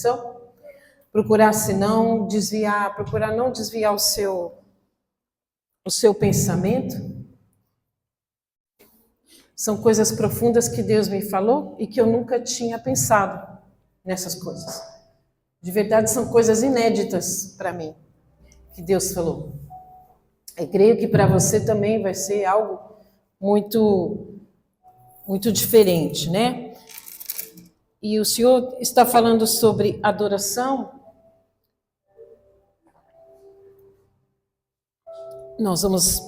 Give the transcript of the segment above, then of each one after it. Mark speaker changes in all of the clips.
Speaker 1: atenção, procurar não desviar o seu pensamento. São coisas profundas que Deus me falou e que eu nunca tinha pensado nessas coisas. De verdade, são coisas inéditas para mim, que Deus falou. Eu creio que para você também vai ser algo muito, muito diferente, né? E o Senhor está falando sobre adoração. Nós vamos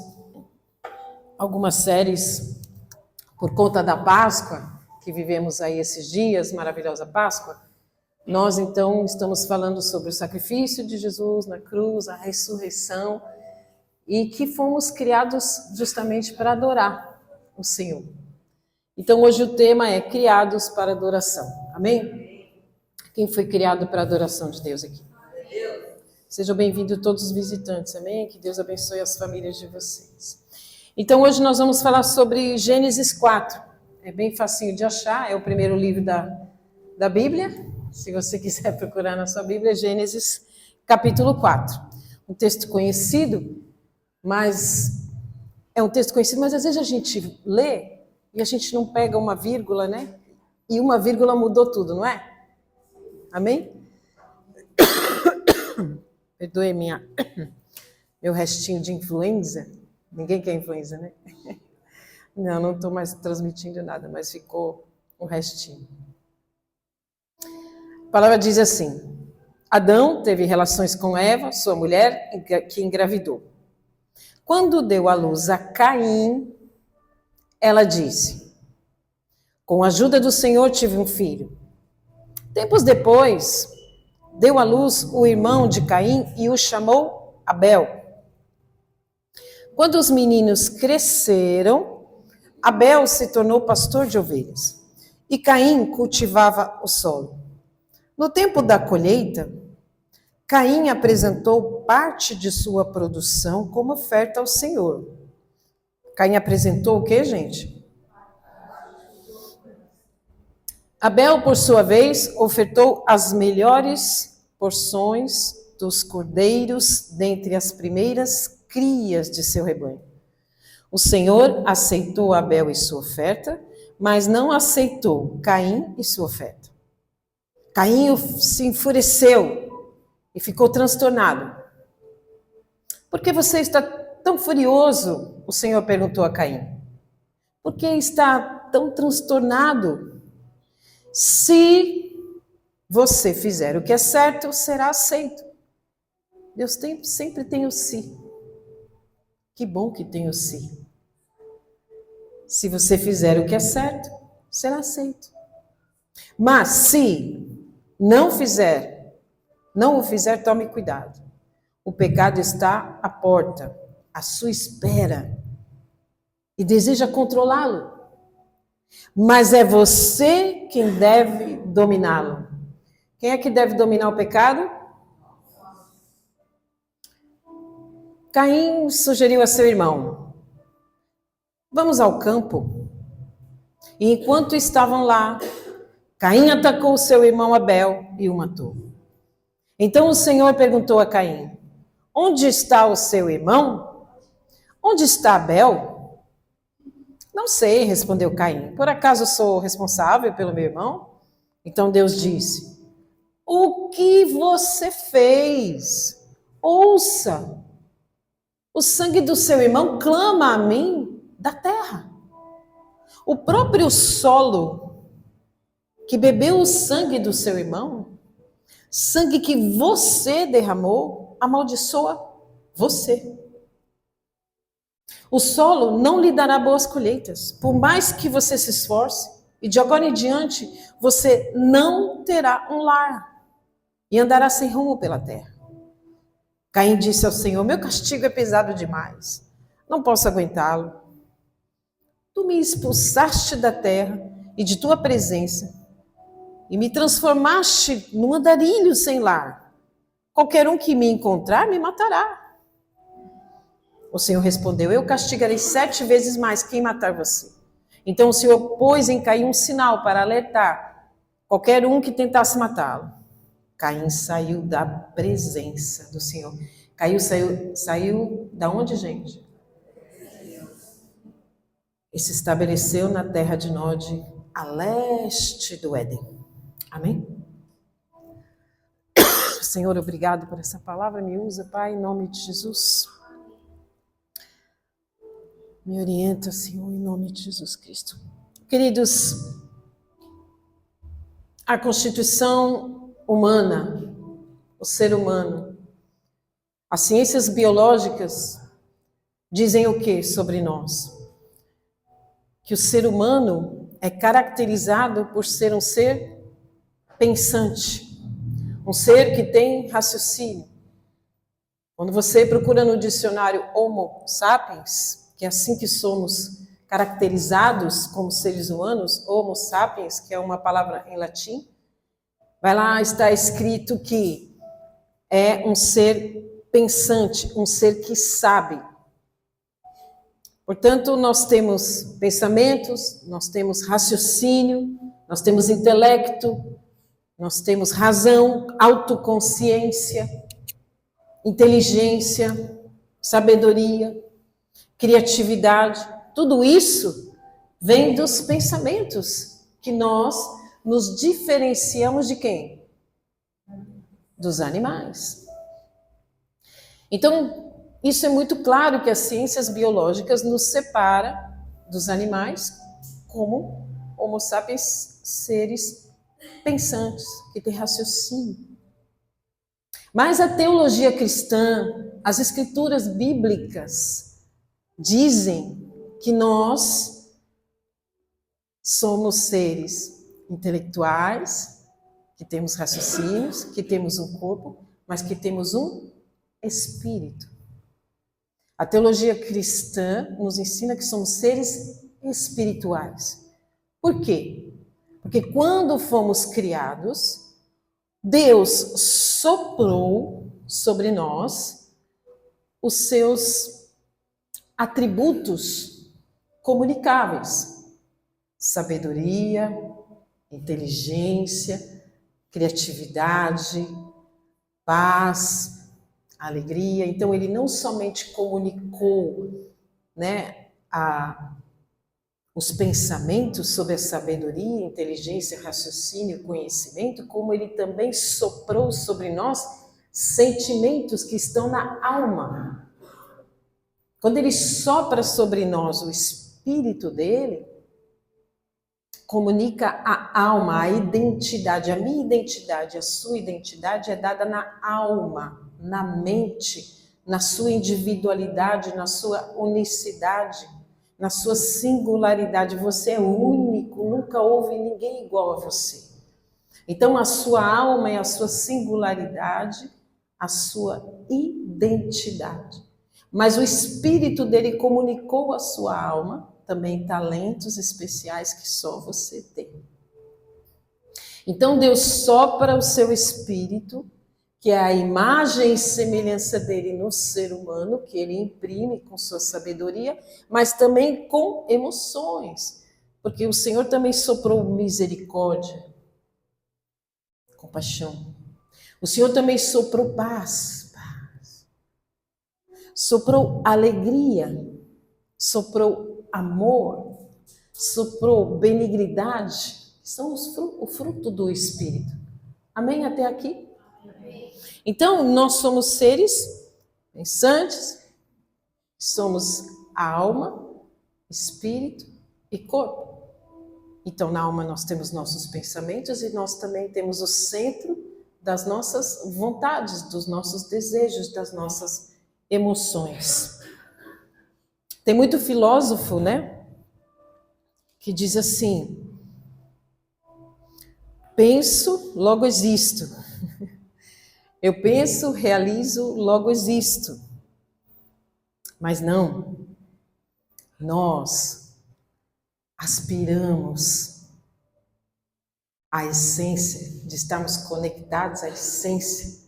Speaker 1: algumas séries por conta da Páscoa, que vivemos aí esses dias, maravilhosa Páscoa. Nós então estamos falando sobre o sacrifício de Jesus na cruz, a ressurreição, e que fomos criados justamente para adorar o Senhor. Então hoje o tema é criados para adoração. Amém? Quem foi criado para a adoração de Deus aqui? Sejam bem-vindos todos os visitantes, amém? Que Deus abençoe as famílias de vocês. Então hoje nós vamos falar sobre Gênesis 4. É bem facinho de achar, é o primeiro livro da Bíblia. Se você quiser procurar na sua Bíblia, Gênesis capítulo 4. Um texto conhecido, mas às vezes a gente lê e a gente não pega uma vírgula, né? E uma vírgula mudou tudo, não é? Amém? Perdoe meu restinho de influenza. Ninguém quer influenza, né? Não estou mais transmitindo nada, mas ficou um restinho. A palavra diz assim: Adão teve relações com Eva, sua mulher, que engravidou. Quando deu à luz a Caim, ela disse: com a ajuda do Senhor tive um filho. Tempos depois, deu à luz o irmão de Caim e o chamou Abel. Quando os meninos cresceram, Abel se tornou pastor de ovelhas e Caim cultivava o solo. No tempo da colheita, Caim apresentou parte de sua produção como oferta ao Senhor. Caim apresentou o quê, gente? Abel, por sua vez, ofertou as melhores porções dos cordeiros dentre as primeiras crias de seu rebanho. O Senhor aceitou Abel e sua oferta, mas não aceitou Caim e sua oferta. Caim se enfureceu e ficou transtornado. Por que você está tão furioso? O Senhor perguntou a Caim. Por que está tão transtornado? Se você fizer o que é certo, será aceito. Deus sempre tem o si. Que bom que tem o si. Se você fizer o que é certo, será aceito. Mas se não o fizer, tome cuidado. O pecado está à porta, à sua espera, e deseja controlá-lo. Mas é você quem deve dominá-lo. Quem é que deve dominar o pecado? Caim sugeriu a seu irmão: vamos ao campo. E enquanto estavam lá, Caim atacou seu irmão Abel e o matou. Então o Senhor perguntou a Caim: onde está o seu irmão? Onde está Abel? Não sei, respondeu Caim. Por acaso sou responsável pelo meu irmão? Então Deus disse: o que você fez? Ouça, o sangue do seu irmão clama a mim da terra. O próprio solo que bebeu o sangue do seu irmão, sangue que você derramou, amaldiçoa você. O solo não lhe dará boas colheitas, por mais que você se esforce, e de agora em diante você não terá um lar e andará sem rumo pela terra. Caim disse ao Senhor: meu castigo é pesado demais, não posso aguentá-lo. Tu me expulsaste da terra e de tua presença, e me transformaste num andarilho sem lar. Qualquer um que me encontrar me matará. O Senhor respondeu: eu castigarei 7 vezes mais quem matar você. Então o Senhor pôs em Caim um sinal para alertar qualquer um que tentasse matá-lo. Caim saiu da presença do Senhor. Caim saiu da onde, gente? E se estabeleceu na terra de Nod, a leste do Éden. Amém? Senhor, obrigado por essa palavra. Me usa, Pai, em nome de Jesus. Me orienta, Senhor, em nome de Jesus Cristo. Queridos, a constituição humana, o ser humano, as ciências biológicas dizem o que sobre nós? Que o ser humano é caracterizado por ser um ser pensante, um ser que tem raciocínio. Quando você procura no dicionário Homo sapiens, que é assim que somos caracterizados como seres humanos, Homo sapiens, que é uma palavra em latim, vai lá, está escrito que é um ser pensante, um ser que sabe. Portanto, nós temos pensamentos, nós temos raciocínio, nós temos intelecto, nós temos razão, autoconsciência, inteligência, sabedoria, criatividade. Tudo isso vem dos pensamentos que nós nos diferenciamos de quem? Dos animais. Então, isso é muito claro que as ciências biológicas nos separam dos animais como Homo sapiens, seres pensantes, que têm raciocínio. Mas a teologia cristã, as escrituras bíblicas, dizem que nós somos seres intelectuais, que temos raciocínios, que temos um corpo, mas que temos um espírito. A teologia cristã nos ensina que somos seres espirituais. Por quê? Porque quando fomos criados, Deus soprou sobre nós os seus atributos comunicáveis: sabedoria, inteligência, criatividade, paz, alegria. Então, ele não somente comunicou, os pensamentos sobre a sabedoria, inteligência, raciocínio, conhecimento, como ele também soprou sobre nós sentimentos que estão na alma. Quando ele sopra sobre nós o espírito dele, comunica a alma, a identidade. A minha identidade, a sua identidade é dada na alma, na mente, na sua individualidade, na sua unicidade, na sua singularidade. Você é único, nunca houve ninguém igual a você. Então, a sua alma é a sua singularidade, a sua identidade. Mas o espírito dele comunicou à sua alma também talentos especiais que só você tem. Então, Deus sopra o seu espírito, que é a imagem e semelhança dele no ser humano, que ele imprime com sua sabedoria, mas também com emoções, porque o Senhor também soprou misericórdia, compaixão. O Senhor também soprou paz, soprou alegria, soprou amor, soprou benignidade, que são o fruto do Espírito. Amém até aqui? Então, nós somos seres pensantes, somos a alma, espírito e corpo. Então, na alma nós temos nossos pensamentos e nós também temos o centro das nossas vontades, dos nossos desejos, das nossas emoções. Tem muito filósofo, que diz assim: penso, logo existo. Eu penso, realizo, logo existo. Mas não. Nós aspiramos à essência, de estarmos conectados à essência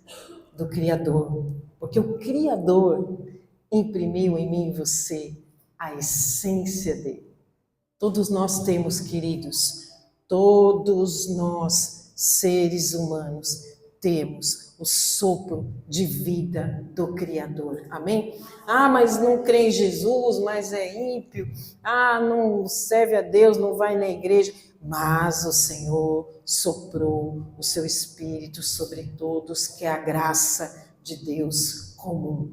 Speaker 1: do Criador. Porque o Criador imprimiu em mim e você a essência dele. Todos nós temos, queridos, todos nós, seres humanos, temos o sopro de vida do Criador. Amém? Ah, mas não crê em Jesus, mas é ímpio. Ah, não serve a Deus, não vai na igreja. Mas o Senhor soprou o seu Espírito sobre todos, que é a graça de Deus comum.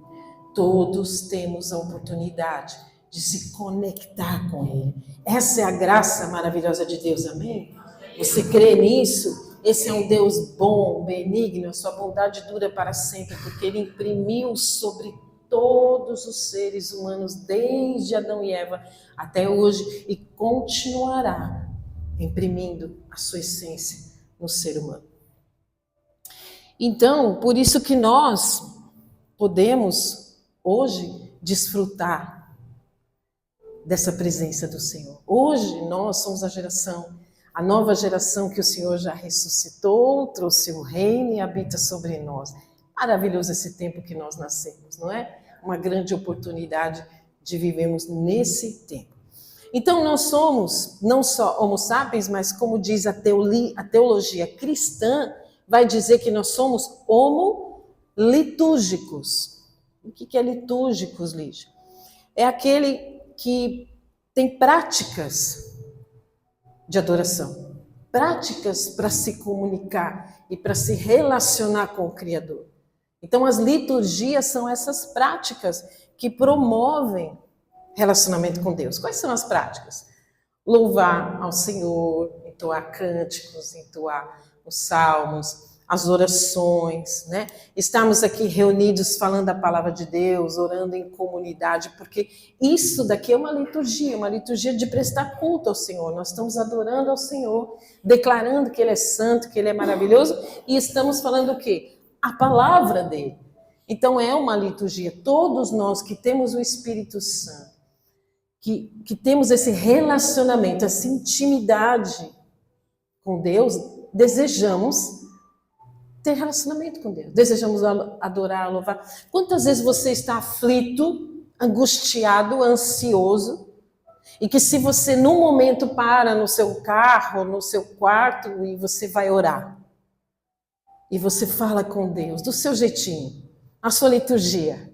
Speaker 1: Todos temos a oportunidade de se conectar com Ele. Essa é a graça maravilhosa de Deus, amém? Você crê nisso? Esse é um Deus bom, benigno, a sua bondade dura para sempre, porque Ele imprimiu sobre todos os seres humanos, desde Adão e Eva até hoje, e continuará imprimindo a sua essência no ser humano. Então, por isso que nós podemos hoje desfrutar dessa presença do Senhor. Hoje nós somos a nova geração que o Senhor já ressuscitou, trouxe o reino e habita sobre nós. Maravilhoso esse tempo que nós nascemos, não é? Uma grande oportunidade de vivermos nesse tempo. Então nós somos não só homo sapiens, mas como diz a teologia cristã, vai dizer que nós somos homo litúrgicos. O que é litúrgicos, Lígia? É aquele que tem práticas de adoração, práticas para se comunicar e para se relacionar com o Criador. Então as liturgias são essas práticas que promovem relacionamento com Deus. Quais são as práticas? Louvar ao Senhor, entoar cânticos, entoar os salmos, as orações, né? Estamos aqui reunidos falando a palavra de Deus, orando em comunidade, porque isso daqui é uma liturgia de prestar culto ao Senhor. Nós estamos adorando ao Senhor, declarando que Ele é santo, que Ele é maravilhoso, e estamos falando o quê? A palavra dele. Então é uma liturgia. Todos nós que temos o Espírito Santo, que temos esse relacionamento, essa intimidade com Deus, desejamos ter relacionamento com Deus, desejamos adorar, louvar. Quantas vezes você está aflito, angustiado, ansioso, e que se você num momento para no seu carro, no seu quarto, e você vai orar, e você fala com Deus, do seu jeitinho, a sua liturgia.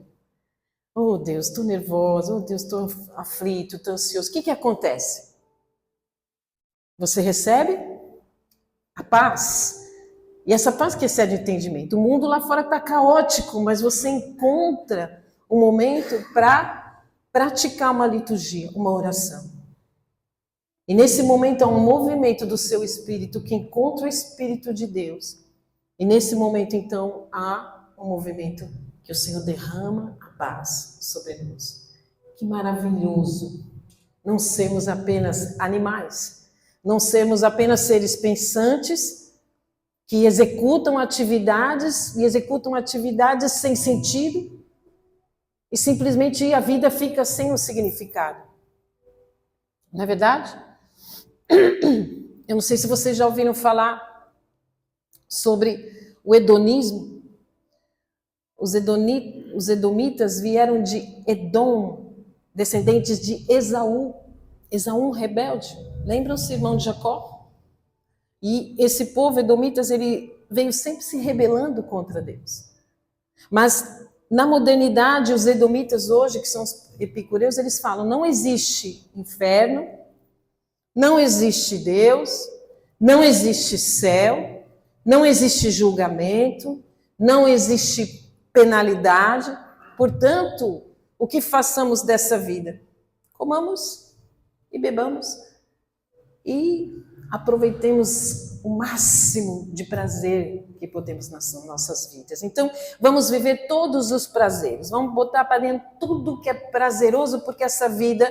Speaker 1: Oh Deus, estou nervosa, oh Deus, estou aflito, estou ansioso. O que acontece? Você recebe a paz. E essa paz que excede o entendimento. O mundo lá fora está caótico, mas você encontra um momento para praticar uma liturgia, uma oração. E nesse momento há um movimento do seu espírito que encontra o Espírito de Deus. E nesse momento, então, há um movimento que o Senhor derrama a paz sobre nós. Que maravilhoso não sermos apenas animais, não sermos apenas seres pensantes, que executam atividades sem sentido e simplesmente a vida fica sem um significado. Não é verdade? Eu não sei se vocês já ouviram falar sobre o hedonismo. Os edomitas vieram de Edom, descendentes de Esaú. Esaú, rebelde. Lembram-se, irmão de Jacó? E esse povo edomitas, ele veio sempre se rebelando contra Deus. Mas na modernidade, os edomitas hoje, que são os epicureus, eles falam, não existe inferno, não existe Deus, não existe céu, não existe julgamento, não existe penalidade. Portanto, o que façamos dessa vida? Comamos e bebamos e aproveitemos o máximo de prazer que podemos nas nossas vidas. Então, vamos viver todos os prazeres. Vamos botar para dentro tudo que é prazeroso, porque essa vida,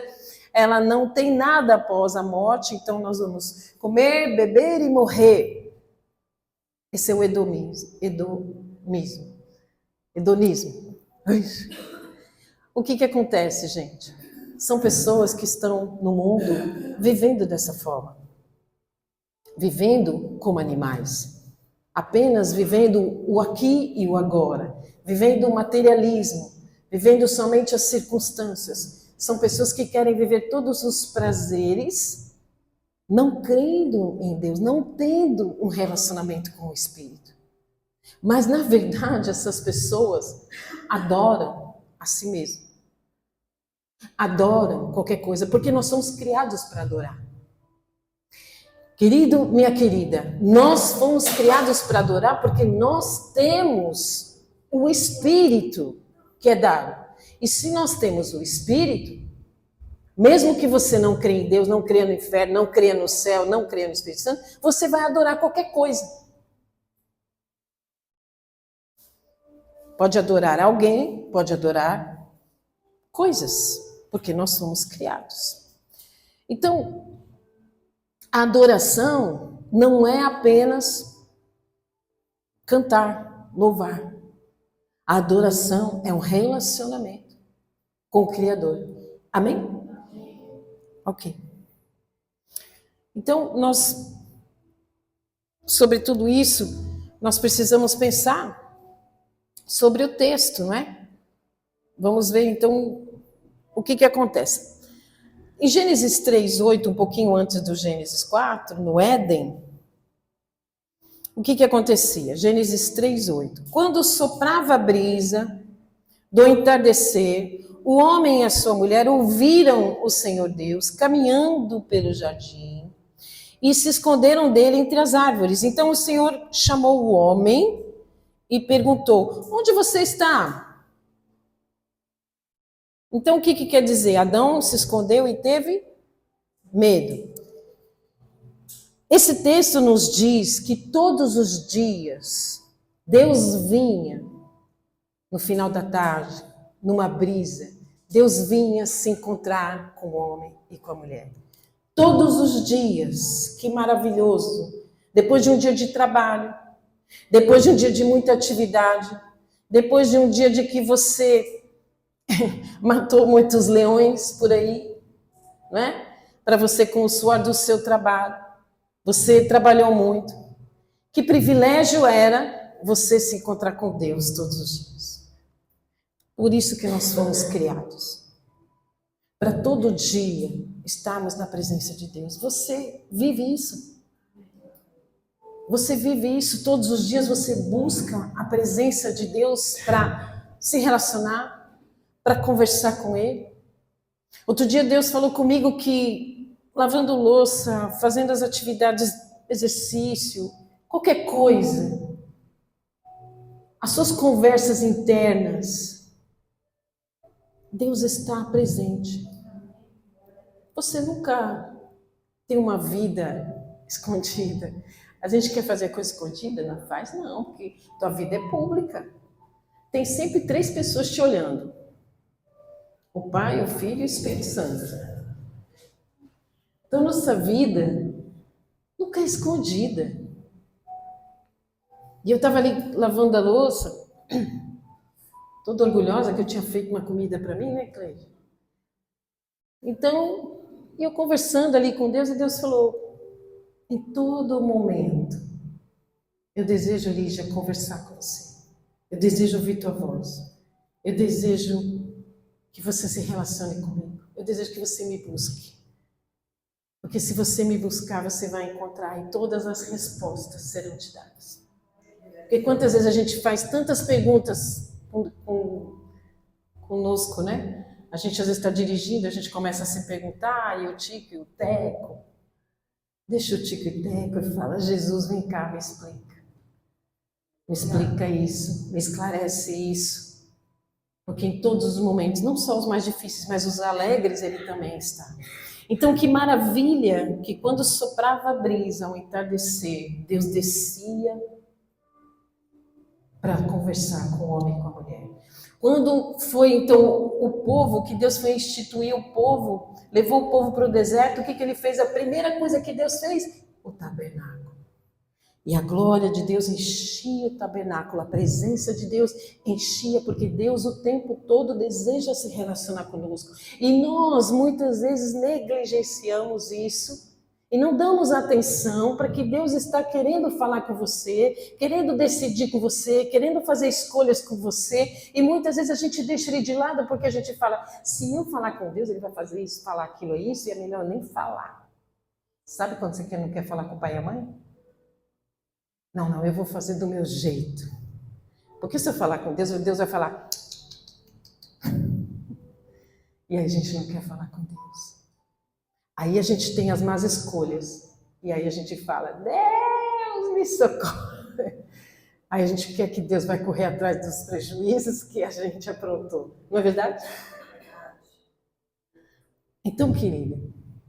Speaker 1: ela não tem nada após a morte. Então, nós vamos comer, beber e morrer. Esse é o hedonismo. O que acontece, gente? São pessoas que estão no mundo vivendo dessa forma. Vivendo como animais, apenas vivendo o aqui e o agora, vivendo o materialismo, vivendo somente as circunstâncias. São pessoas que querem viver todos os prazeres, não crendo em Deus, não tendo um relacionamento com o Espírito. Mas, na verdade, essas pessoas adoram a si mesmas. Adoram qualquer coisa, porque nós somos criados para adorar. Querido, minha querida, nós fomos criados para adorar porque nós temos o Espírito que é dado. E se nós temos o Espírito, mesmo que você não creia em Deus, não creia no inferno, não creia no céu, não creia no Espírito Santo, você vai adorar qualquer coisa. Pode adorar alguém, pode adorar coisas, porque nós somos criados. Então, a adoração não é apenas cantar, louvar. A adoração é um relacionamento com o Criador. Amém? Ok. Então, sobre tudo isso, nós precisamos pensar sobre o texto, não é? Vamos ver, então, o que acontece. Em Gênesis 3:8, um pouquinho antes do Gênesis 4, no Éden, o que acontecia? Gênesis 3:8. Quando soprava a brisa do entardecer, o homem e a sua mulher ouviram o Senhor Deus caminhando pelo jardim e se esconderam dele entre as árvores. Então o Senhor chamou o homem e perguntou: onde você está? Então o que quer dizer? Adão se escondeu e teve medo. Esse texto nos diz que todos os dias Deus vinha no final da tarde, numa brisa. Deus vinha se encontrar com o homem e com a mulher. Todos os dias, que maravilhoso. Depois de um dia de trabalho, depois de um dia de muita atividade, depois de um dia de que você matou muitos leões por aí, não é? Para você com o suor do seu trabalho. Você trabalhou muito. Que privilégio era você se encontrar com Deus todos os dias. Por isso que nós fomos criados. Para todo dia estarmos na presença de Deus. Você vive isso. Você vive isso todos os dias. Você busca a presença de Deus para se relacionar, para conversar com Ele. Outro dia Deus falou comigo que lavando louça, fazendo as atividades, exercício, qualquer coisa, as suas conversas internas, Deus está presente. Você nunca tem uma vida escondida. A gente quer fazer coisa escondida? Não faz não, porque tua vida é pública. Tem sempre 3 pessoas te olhando. O Pai, o Filho e o Espírito Santo. Então, nossa vida nunca é escondida. E eu estava ali lavando a louça, toda orgulhosa que eu tinha feito uma comida para mim, né, Cleide? Então, eu conversando ali com Deus, e Deus falou: em todo momento, eu desejo, Lígia, conversar com você. Eu desejo ouvir tua voz. Eu desejo que você se relacione comigo. Eu desejo que você me busque. Porque se você me buscar, você vai encontrar e todas as respostas serão te dadas. Porque quantas vezes a gente faz tantas perguntas conosco, né? A gente às vezes está dirigindo, a gente começa a se perguntar, e o Tico e o Teco. Deixa o Tico e o Teco e fala: Jesus, vem cá, me explica. Me explica isso, me esclarece isso. Porque em todos os momentos, não só os mais difíceis, mas os alegres, Ele também está. Então, que maravilha que quando soprava a brisa ao entardecer, Deus descia para conversar com o homem e com a mulher. Quando foi, então, o povo, que Deus foi instituir o povo, levou o povo para o deserto, o que Ele fez? A primeira coisa que Deus fez? O tabernáculo. E a glória de Deus enchia o tabernáculo, a presença de Deus enchia, porque Deus o tempo todo deseja se relacionar conosco. E nós, muitas vezes, negligenciamos isso e não damos atenção para que Deus está querendo falar com você, querendo decidir com você, querendo fazer escolhas com você. E muitas vezes a gente deixa Ele de lado porque a gente fala: se eu falar com Deus, Ele vai fazer isso, falar aquilo, isso, e é melhor nem falar. Sabe quando você não quer falar com o pai e a mãe? Não, eu vou fazer do meu jeito. Porque se eu falar com Deus vai falar. E aí a gente não quer falar com Deus. Aí a gente tem as más escolhas. E aí a gente fala, Deus me socorre. Aí a gente quer que Deus vai correr atrás dos prejuízos que a gente aprontou. Não é verdade? Então, querida,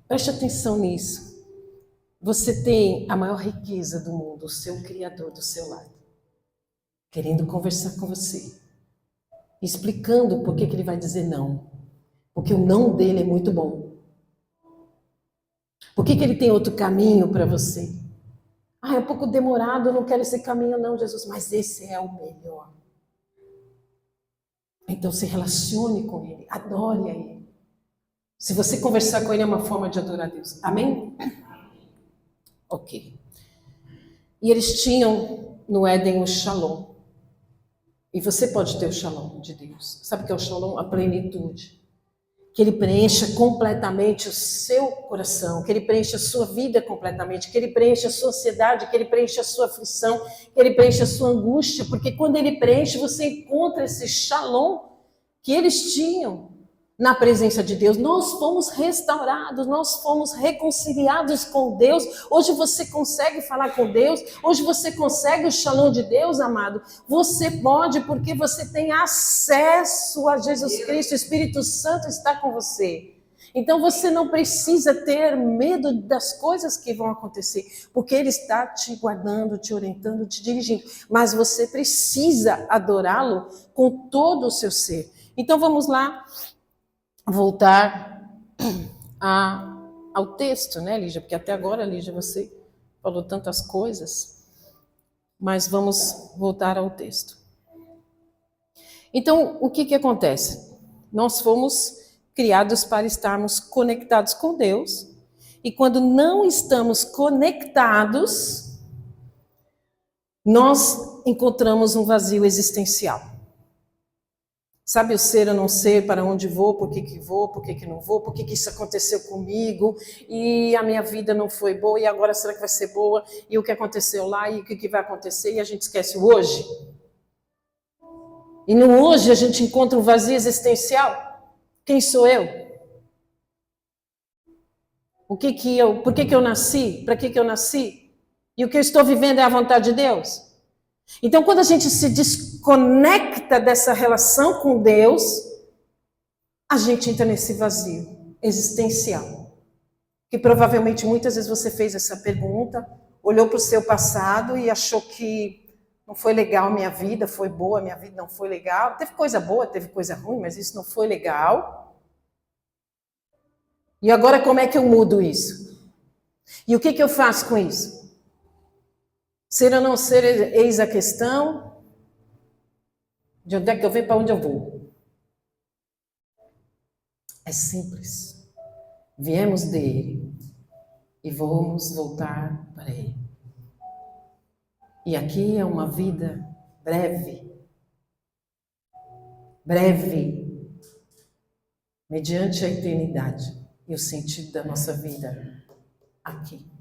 Speaker 1: preste atenção nisso. Você tem a maior riqueza do mundo, o seu Criador do seu lado, querendo conversar com você, explicando por que ele vai dizer não. Porque o não dele é muito bom. Por que ele tem outro caminho para você? É um pouco demorado, eu não quero esse caminho não, Jesus, mas esse é o melhor. Então se relacione com ele, adore a ele. Se você conversar com ele é uma forma de adorar a Deus. Amém? Ok. E eles tinham no Éden o Shalom. E você pode ter o Shalom de Deus. Sabe o que é o Shalom? A plenitude. Que ele preencha completamente o seu coração, que ele preencha a sua vida completamente, que ele preencha a sua ansiedade, que ele preencha a sua aflição, que ele preencha a sua angústia, porque quando ele preenche, você encontra esse Shalom que eles tinham na presença de Deus. Nós fomos restaurados, nós fomos reconciliados com Deus. Hoje você consegue falar com Deus, hoje você consegue o Shalom de Deus, amado. Você pode, porque você tem acesso a Jesus Cristo, o Espírito Santo está com você. Então você não precisa ter medo das coisas que vão acontecer, porque Ele está te guardando, te orientando, te dirigindo. Mas você precisa adorá-lo com todo o seu ser. Então vamos lá. Voltar ao texto, né, Lígia? Porque até agora, Lígia, você falou tantas coisas, mas vamos voltar ao texto. Então, o que acontece? Nós fomos criados para estarmos conectados com Deus, e quando não estamos conectados, nós encontramos um vazio existencial. Sabe o ser ou não ser, para onde vou, por que vou, por que não vou, por que isso aconteceu comigo, e a minha vida não foi boa, e agora será que vai ser boa, e o que aconteceu lá, e o que vai acontecer, e a gente esquece o hoje. E no hoje a gente encontra um vazio existencial. Quem sou eu? Por que eu nasci? Para que eu nasci? E o que eu estou vivendo é a vontade de Deus? Então, quando a gente se desconecta dessa relação com Deus, a gente entra nesse vazio existencial. Que provavelmente muitas vezes você fez essa pergunta, olhou para o seu passado e achou que não foi legal minha vida, foi boa, minha vida não foi legal. Teve coisa boa, teve coisa ruim, mas isso não foi legal. E agora como é que eu mudo isso? E o que eu faço com isso? Ser ou não ser, eis a questão. De onde é que eu venho, para onde eu vou? É simples. Viemos dele e vamos voltar para ele. E aqui é uma vida breve. Breve. Mediante a eternidade e o sentido da nossa vida aqui.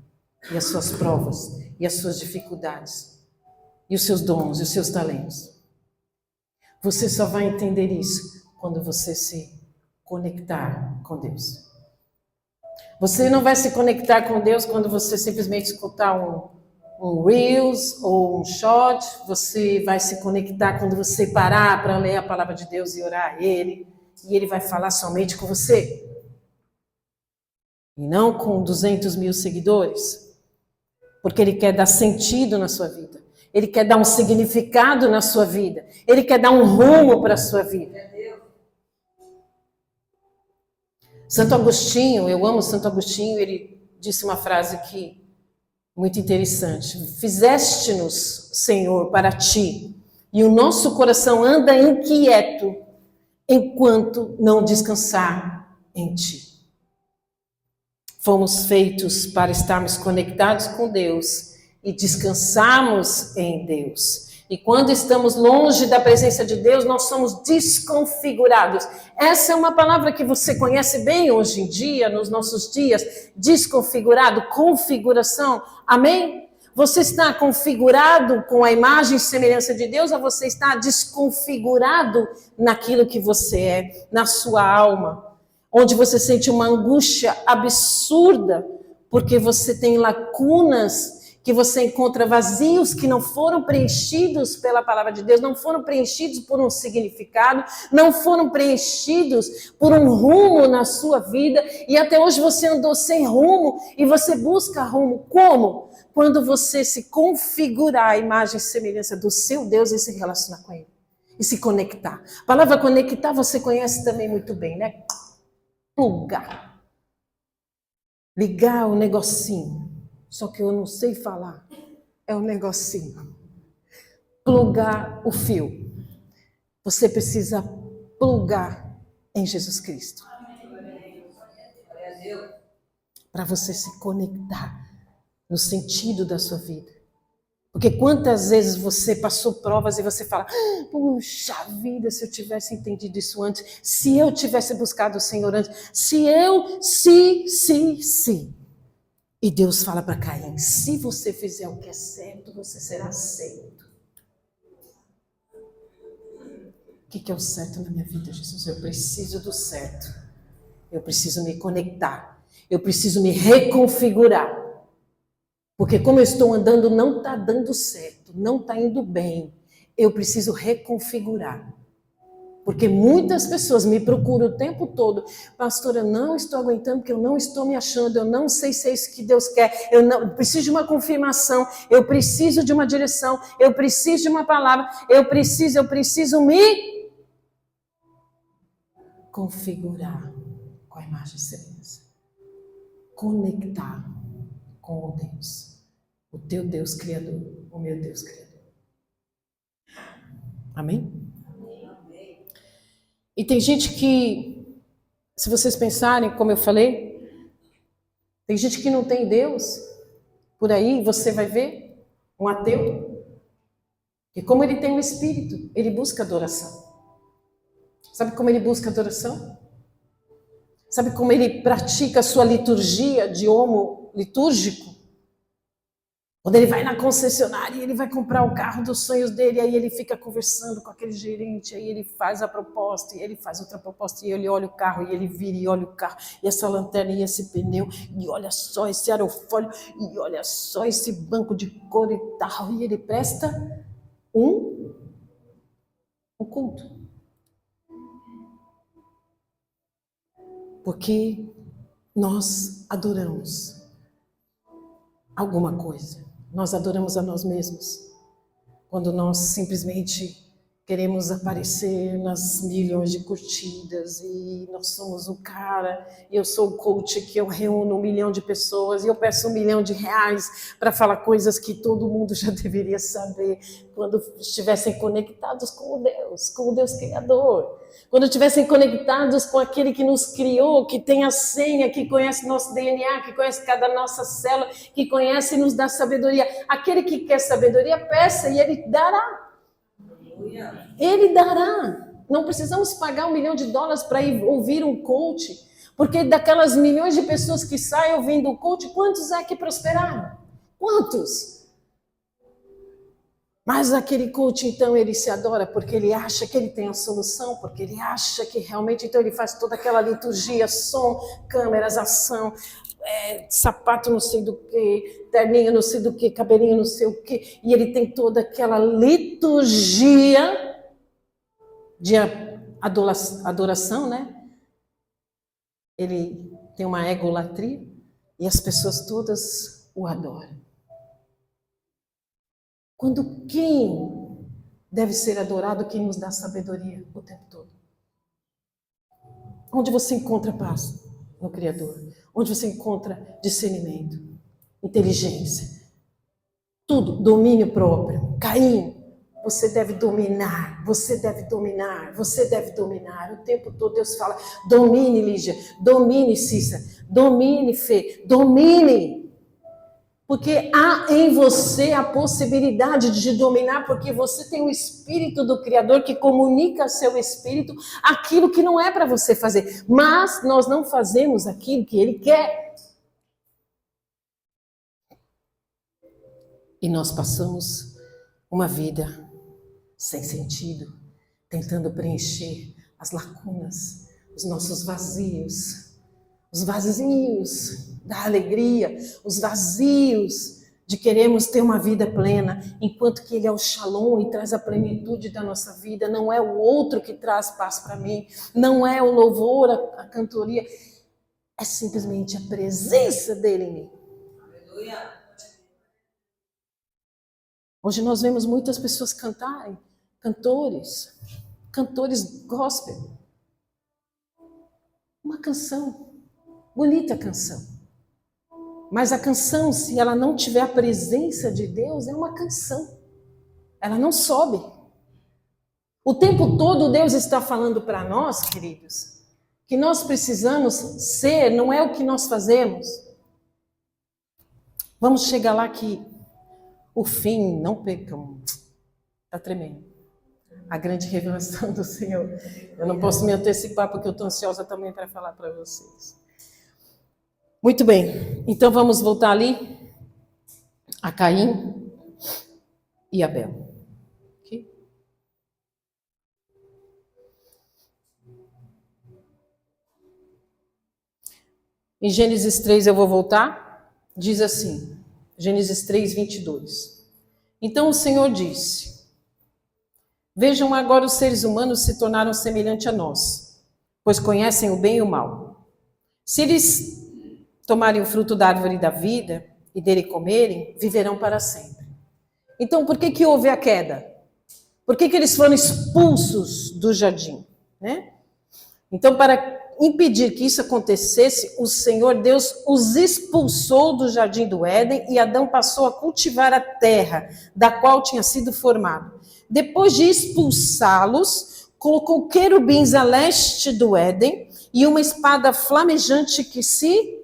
Speaker 1: E as suas provas, e as suas dificuldades, e os seus dons, e os seus talentos. Você só vai entender isso quando você se conectar com Deus. Você não vai se conectar com Deus quando você simplesmente escutar um Reels ou um Short. Você vai se conectar quando você parar para ler a palavra de Deus e orar a Ele, e Ele vai falar somente com você. E não com 200 mil seguidores. Porque Ele quer dar sentido na sua vida. Ele quer dar um significado na sua vida. Ele quer dar um rumo para a sua vida. Santo Agostinho, eu amo Santo Agostinho, ele disse uma frase que muito interessante. Fizeste-nos, Senhor, para ti, e o nosso coração anda inquieto, enquanto não descansar em ti. Fomos feitos para estarmos conectados com Deus e descansarmos em Deus. E quando estamos longe da presença de Deus, nós somos desconfigurados. Essa é uma palavra que você conhece bem hoje em dia, nos nossos dias. Desconfigurado, configuração. Amém? Você está configurado com a imagem e semelhança de Deus, ou você está desconfigurado naquilo que você é, na sua alma, onde você sente uma angústia absurda, porque você tem lacunas, que você encontra vazios que não foram preenchidos pela palavra de Deus, não foram preenchidos por um significado, não foram preenchidos por um rumo na sua vida, e até hoje você andou sem rumo, e você busca rumo. Como? Quando você se configurar a imagem e semelhança do seu Deus e se relacionar com Ele, e se conectar. A palavra conectar você conhece também muito bem, né? Plugar. Ligar o negocinho. Só que eu não sei falar. É um negocinho. Plugar o fio. Você precisa plugar em Jesus Cristo. Para você se conectar no sentido da sua vida. Porque quantas vezes você passou provas e você fala, puxa vida, se eu tivesse entendido isso antes, se eu tivesse buscado o Senhor antes, se. E Deus fala para Caim, se você fizer o que é certo, você será aceito. O que é o certo na minha vida, Jesus? Eu preciso do certo. Eu preciso me conectar. Eu preciso me reconfigurar. Porque como eu estou andando, não está dando certo, não está indo bem. Eu preciso reconfigurar. Porque muitas pessoas me procuram o tempo todo. Pastor, eu não estou aguentando, porque eu não estou me achando, eu não sei se é isso que Deus quer, eu preciso de uma confirmação, eu preciso de uma direção, eu preciso de uma palavra, eu preciso me configurar com a imagem e semelhança. Conectar com o Deus. O teu Deus Criador, o meu Deus Criador. Amém? E tem gente que, se vocês pensarem, como eu falei, tem gente que não tem Deus. Por aí você vai ver um ateu. E como ele tem um espírito, ele busca adoração. Sabe como ele busca adoração? Sabe como ele pratica a sua liturgia de homo litúrgico? Quando ele vai na concessionária e ele vai comprar o carro dos sonhos dele, aí ele fica conversando com aquele gerente, aí ele faz a proposta, e ele faz outra proposta, e ele olha o carro, e ele vira e olha o carro, e essa lanterna, e esse pneu, e olha só esse aerofólio, e olha só esse banco de couro e tal, e ele presta um culto. Porque nós adoramos alguma coisa. Nós adoramos a nós mesmos. Quando nós simplesmente queremos aparecer nas milhões de curtidas e nós somos o cara, e eu sou o coach que eu reúno 1 milhão de pessoas e eu peço R$1 milhão para falar coisas que todo mundo já deveria saber quando estivessem conectados com o Deus Criador. Quando estivessem conectados com aquele que nos criou, que tem a senha, que conhece nosso DNA, que conhece cada nossa célula, que conhece e nos dá sabedoria. Aquele que quer sabedoria, peça e ele dará. Ele dará. Não precisamos pagar $1 milhão para ir ouvir um coach, porque daquelas milhões de pessoas que saem ouvindo o coach, quantos é que prosperaram? Quantos? Mas aquele coach, então, ele se adora porque ele acha que ele tem a solução, porque ele acha que realmente, então ele faz toda aquela liturgia, som, câmeras, ação, sapato não sei do que, terninho não sei do que, cabelinho não sei o que, e ele tem toda aquela liturgia de adoração, né? Ele tem uma egolatria e as pessoas todas o adoram. Quando quem deve ser adorado, quem nos dá sabedoria o tempo todo? Onde você encontra paz? No Criador. Onde você encontra discernimento, inteligência, tudo, domínio próprio. Caim, você deve dominar, você deve dominar, você deve dominar. O tempo todo Deus fala, domine Lígia, domine Cícera, domine Fê, domine. Porque há em você a possibilidade de dominar, porque você tem o Espírito do Criador que comunica ao seu Espírito aquilo que não é para você fazer. Mas nós não fazemos aquilo que Ele quer. E nós passamos uma vida sem sentido, tentando preencher as lacunas, os nossos vazios, os vazios da alegria, os vazios de queremos ter uma vida plena, enquanto que Ele é o Shalom e traz a plenitude da nossa vida. Não é o outro que traz paz para mim, não é o louvor, a cantoria, é simplesmente a presença dEle em mim. Aleluia. Hoje nós vemos muitas pessoas cantarem, cantores gospel. Uma canção, bonita canção. Mas a canção, se ela não tiver a presença de Deus, é uma canção. Ela não sobe. O tempo todo Deus está falando para nós, queridos, que nós precisamos ser, não é o que nós fazemos. Vamos chegar lá que o fim, não percam, está tremendo. A grande revelação do Senhor. Eu não posso me antecipar porque eu estou ansiosa também para falar para vocês. Muito bem, então vamos voltar ali a Caim e Abel. Okay? Em Gênesis 3 eu vou voltar, diz assim, Gênesis 3, 22. Então o Senhor disse: vejam agora, os seres humanos se tornaram semelhantes a nós, pois conhecem o bem e o mal. Se eles tomarem o fruto da árvore da vida e dele comerem, viverão para sempre. Então, por que houve a queda? Por que eles foram expulsos do jardim? Né? Então, para impedir que isso acontecesse, o Senhor Deus os expulsou do jardim do Éden e Adão passou a cultivar a terra da qual tinha sido formado. Depois de expulsá-los, colocou querubins a leste do Éden e uma espada flamejante que se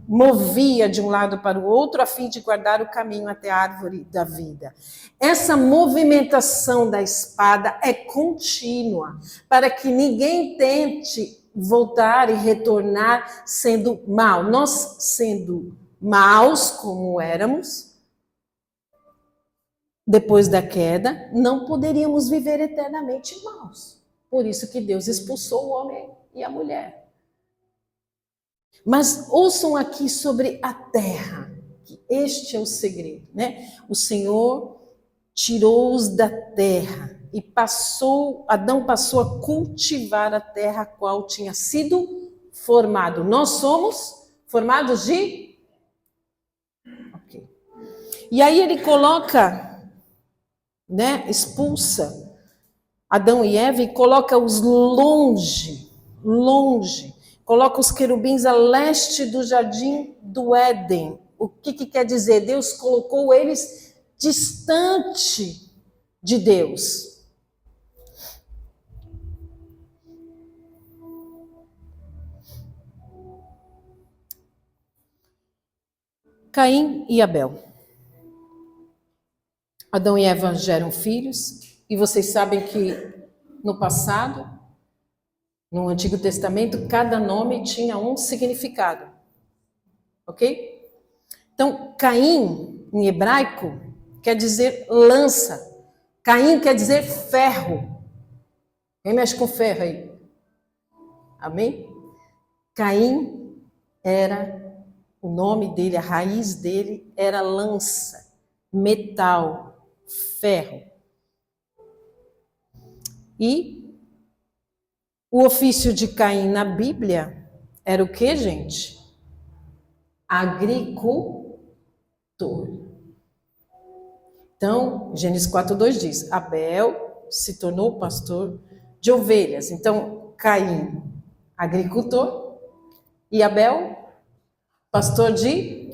Speaker 1: movia de um lado para o outro a fim de guardar o caminho até a árvore da vida. Essa movimentação da espada é contínua, para que ninguém tente voltar e retornar sendo mal. Nós, sendo maus como éramos, depois da queda, não poderíamos viver eternamente maus. Por isso que Deus expulsou o homem e a mulher. Mas ouçam aqui sobre a terra, que este é o segredo, né? O Senhor tirou-os da terra e Adão passou a cultivar a terra a qual tinha sido formado. Nós somos formados de... Ok. E aí ele coloca, né? Expulsa Adão e Eva e coloca-os longe. Coloca os querubins a leste do jardim do Éden. O que quer dizer? Deus colocou eles distante de Deus. Caim e Abel. Adão e Eva geram filhos, e vocês sabem que no passado, no Antigo Testamento, cada nome tinha um significado. Ok? Então, Caim, em hebraico, quer dizer lança. Caim quer dizer ferro. Quem mexe com ferro aí? Amém? Caim era, o nome dele, a raiz dele era lança, metal, ferro. E o ofício de Caim na Bíblia era o que, gente? Agricultor. Então, Gênesis 4:2 diz: Abel se tornou pastor de ovelhas. Então, Caim, agricultor, e Abel, pastor de...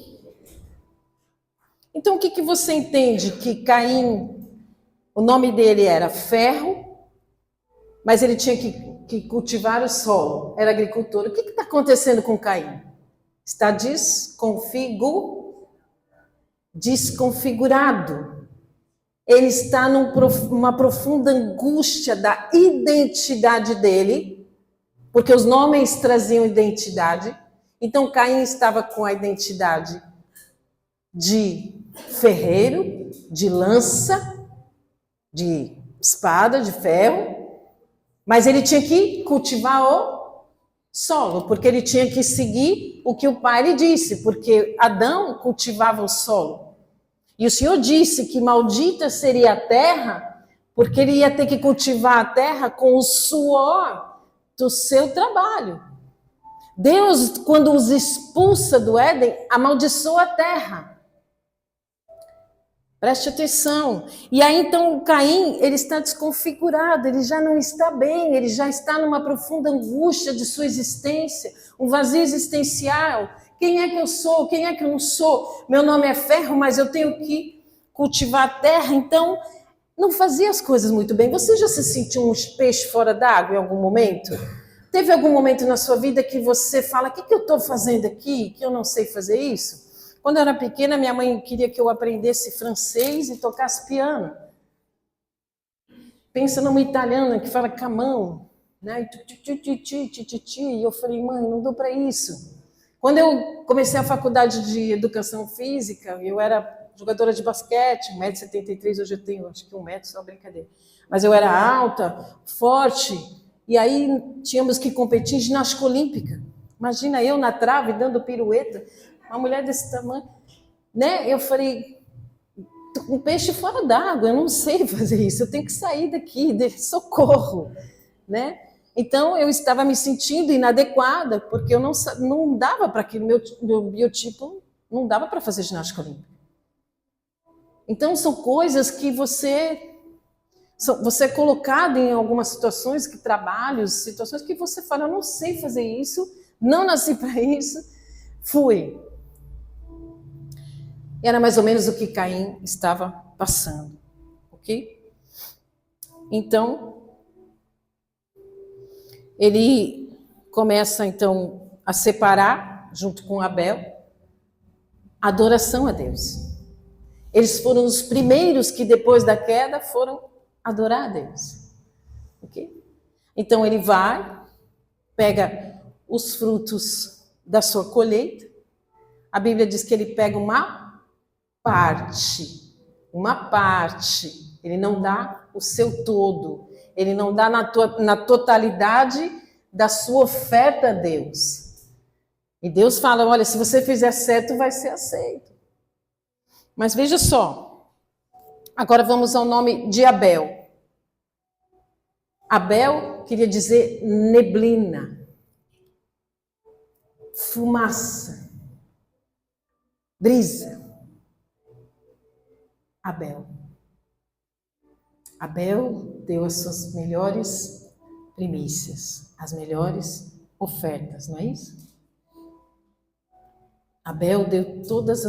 Speaker 1: Então, o que você entende? Que Caim, o nome dele era ferro, mas ele tinha que cultivar o solo, era agricultor. O que está acontecendo com Caim? Está desconfigurado. Ele está numa profunda angústia da identidade dele, porque os nomes traziam identidade. Então Caim estava com a identidade de ferreiro, de lança, de espada, de ferro, mas ele tinha que cultivar o solo, porque ele tinha que seguir o que o pai lhe disse, porque Adão cultivava o solo. E o Senhor disse que maldita seria a terra, porque ele ia ter que cultivar a terra com o suor do seu trabalho. Deus, quando os expulsa do Éden, amaldiçoa a terra. Preste atenção. E aí então o Caim, ele está desconfigurado, ele já não está bem, ele já está numa profunda angústia de sua existência, um vazio existencial. Quem é que eu sou? Quem é que eu não sou? Meu nome é ferro, mas eu tenho que cultivar a terra, então não fazia as coisas muito bem. Você já se sentiu um peixe fora d'água em algum momento? Teve algum momento na sua vida que você fala, o que eu estou fazendo aqui, que eu não sei fazer isso? Quando eu era pequena, minha mãe queria que eu aprendesse francês e tocasse piano. Pensa numa italiana que fala com a mão, né? E eu falei, mãe, não dou para isso. Quando eu comecei a faculdade de educação física, eu era jogadora de basquete, 1,73 m, hoje eu tenho acho que 1 metro, só brincadeira. Mas eu era alta, forte, e aí tínhamos que competir em ginástica olímpica. Imagina eu na trave, dando pirueta, uma mulher desse tamanho, né? Eu falei, um peixe fora d'água, eu não sei fazer isso, eu tenho que sair daqui, socorro, né? Então eu estava me sentindo inadequada, porque eu não dava para aquilo, meu biotipo não dava para fazer ginástica olímpica. Então são coisas que você é colocado em algumas situações, situações que você fala, eu não sei fazer isso, não nasci para isso, fui. Era mais ou menos o que Caim estava passando, ok? Então, ele começa então a separar, junto com Abel, a adoração a Deus. Eles foram os primeiros que depois da queda foram adorar a Deus, ok? Então ele vai, pega os frutos da sua colheita. A Bíblia diz que ele pega uma parte, ele não dá o seu todo, ele não dá na totalidade da sua oferta a Deus. E Deus fala, olha, se você fizer certo, vai ser aceito. Mas veja só, agora vamos ao nome de Abel. Abel queria dizer neblina, fumaça, brisa. Abel deu as suas melhores primícias, as melhores ofertas, não é isso? Abel deu todas